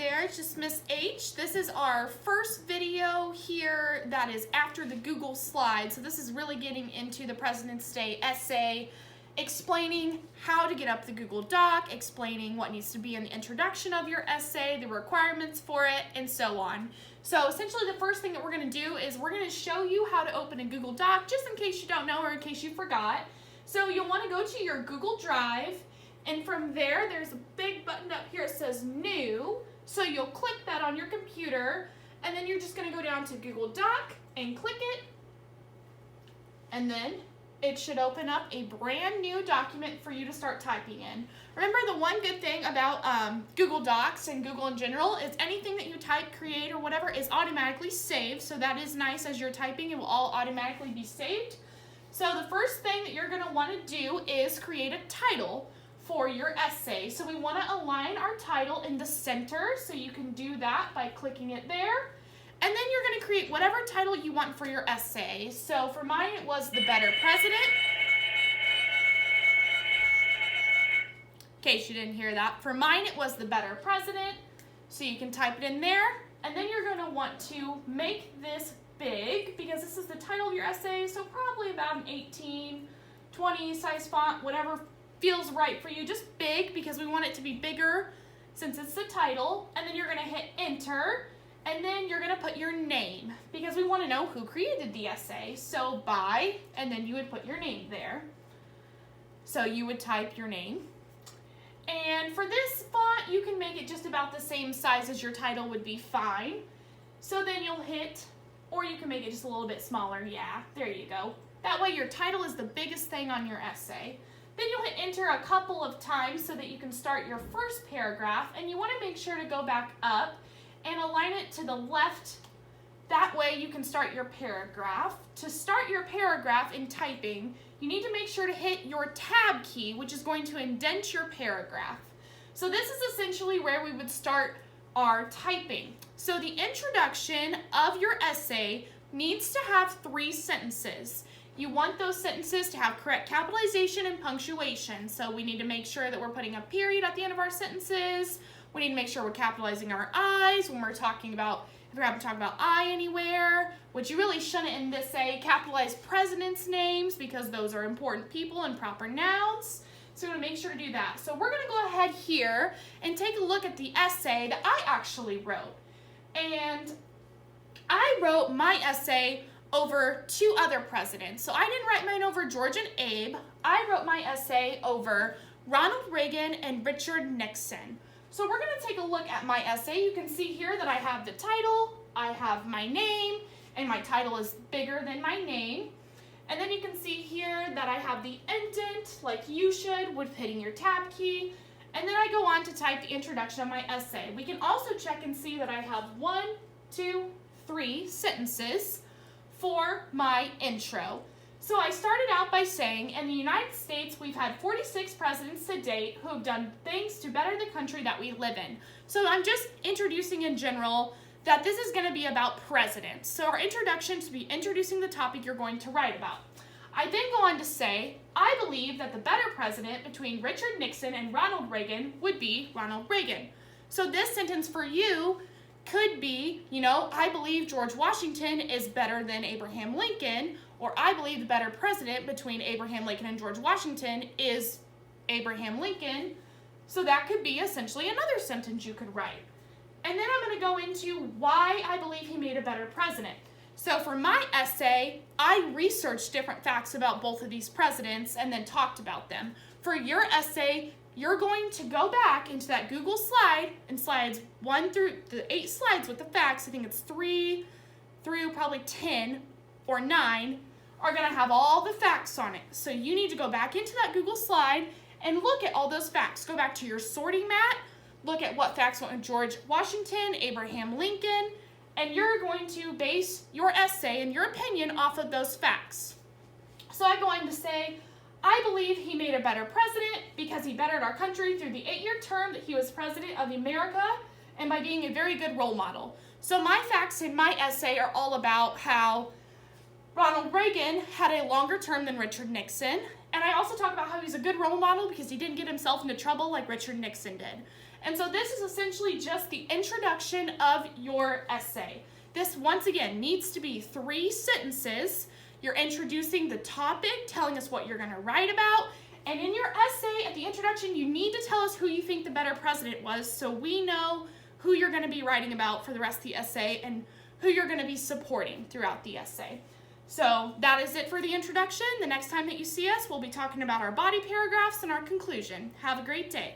there, it's just Miss H. This is our first video here that is after the Google slide. So this is really getting into the President's Day essay, explaining how to get up the Google Doc, explaining what needs to be in the introduction of your essay, the requirements for it, and so on. So essentially the first thing that we're going to do is we're going to show you how to open a Google Doc, just in case you don't know or in case you forgot. So you'll want to go to your Google Drive, and from there, there's a big button up here that says New. So you'll click that on your computer, and then you're just going to go down to Google Doc and click it, and then it should open up a brand new document for you to start typing in. Remember, the one good thing about Google Docs and Google in general is anything that you type, create, or whatever is automatically saved. So that is nice. As you're typing, it will all automatically be saved. So the first thing that you're going to want to do is create a title for your essay. So we want to align our title in the center, so you can do that by clicking it there. And then you're going to create whatever title you want for your essay. So for mine, it was The Better President. In case you didn't hear that, for mine it was The Better President. So you can type it in there, and then you're going to want to make this big because this is the title of your essay, so probably about an 18, 20 size font, whatever feels right for you, just big because we want it to be bigger since it's the title. And then you're going to hit enter, and then you're going to put your name because we want to know who created the essay. So by, and then you would put your name there. So you would type your name. And for this font, you can make it just about the same size as your title would be fine. So then you'll hit, or you can make it just a little bit smaller. Yeah, there you go. That way your title is the biggest thing on your essay. Then you'll hit enter a couple of times so that you can start your first paragraph, and you want to make sure to go back up and align it to the left. That way you can start your paragraph. To start your paragraph in typing, you need to make sure to hit your tab key, which is going to indent your paragraph. So this is essentially where we would start our typing. So the introduction of your essay needs to have 3 sentences. You want those sentences to have correct capitalization and punctuation. So we need to make sure that we're putting a period at the end of our sentences. We need to make sure we're capitalizing our I's when we're talking about, if we're having to talk about I anywhere, which you really shouldn't in this essay, capitalize presidents' names because those are important people and proper nouns. So we're going to make sure to do that. So we're going to go ahead here and take a look at the essay that I actually wrote. And I wrote my essay over 2 other presidents. So I didn't write mine over George and Abe. I wrote my essay over Ronald Reagan and Richard Nixon. So we're going to take a look at my essay. You can see here that I have the title, I have my name, and my title is bigger than my name. And then you can see here that I have the indent, like you should, with hitting your tab key. And then I go on to type the introduction of my essay. We can also check and see that I have 1, 2, 3 sentences for my intro. So I started out by saying, in the United States, we've had 46 presidents to date who have done things to better the country that we live in. So I'm just introducing in general that this is going to be about presidents. So our introduction to be introducing the topic you're going to write about. I then go on to say, I believe that the better president between Richard Nixon and Ronald Reagan would be Ronald Reagan. So this sentence for you could be, I believe George Washington is better than Abraham Lincoln, or I believe the better president between Abraham Lincoln and George Washington is Abraham Lincoln. So that could be essentially another sentence you could write. And then I'm going to go into why I believe he made a better president. So for my essay, I researched different facts about both of these presidents and then talked about them. For your essay, you're going to go back into that Google slide, and slides 1 through the 8 slides with the facts, I think it's 3 through probably 10 or 9, are going to have all the facts on it. So you need to go back into that Google slide and look at all those facts. Go back to your sorting mat, look at what facts went with George Washington, Abraham Lincoln, and you're going to base your essay and your opinion off of those facts. So I go on to say, I believe he made a better president because he bettered our country through the 8-year term that he was president of America and by being a very good role model. So my facts in my essay are all about how Ronald Reagan had a longer term than Richard Nixon. And I also talk about how he's a good role model because he didn't get himself into trouble like Richard Nixon did. And so this is essentially just the introduction of your essay. This, once again, needs to be 3 sentences. You're introducing the topic, telling us what you're going to write about. And in your essay, at the introduction, you need to tell us who you think the better president was so we know who you're going to be writing about for the rest of the essay and who you're going to be supporting throughout the essay. So that is it for the introduction. The next time that you see us, we'll be talking about our body paragraphs and our conclusion. Have a great day.